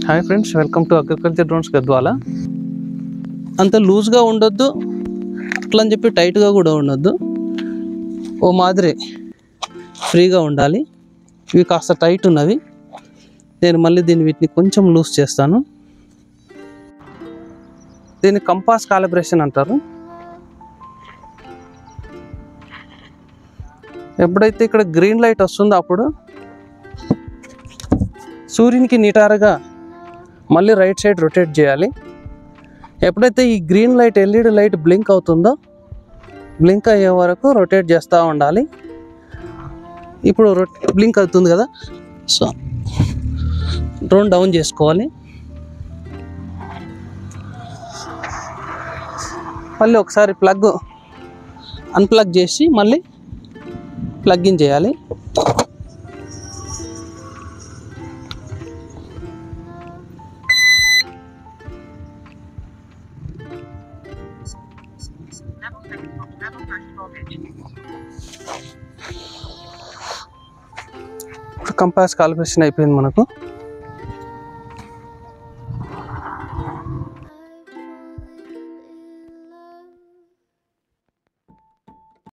Hi friends, welcome to agriculture drones Gadwal. అంత లూజ్గా ఉండొద్దు, అట్లా అని చెప్పి టైట్గా కూడా ఉండొద్దు. ఓ మాదిరి ఫ్రీగా ఉండాలి. ఇవి కాస్త టైట్ ఉన్నవి. నేను మళ్ళీ వీటిని కొంచెం లూజ్ చేస్తాను. దీన్ని కంపాస్ కాలిబ్రేషన్ అంటారు. ఎప్పుడైతే ఇక్కడ గ్రీన్ లైట్ వస్తుందో అప్పుడు సూర్యునికి నిటారుగా మళ్ళీ రైట్ సైడ్ రొటేట్ చేయాలి. ఎప్పుడైతే ఈ green light LED light blink అవుతుందో బ్లింక్ అయ్యే వరకు రొటేట్ చేస్తూ ఉండాలి. ఇప్పుడు బ్లింక్ అవుతుంది కదా, సో డ్రోన్ డౌన్ చేసుకోవాలి. మళ్ళీ ఒకసారి అన్ప్లగ్ చేసి మళ్ళీ ప్లగ్ ఇన్ చేయాలి. కంపాస్ కాలిబ్రేషన్ అయిపోయింది మనకు.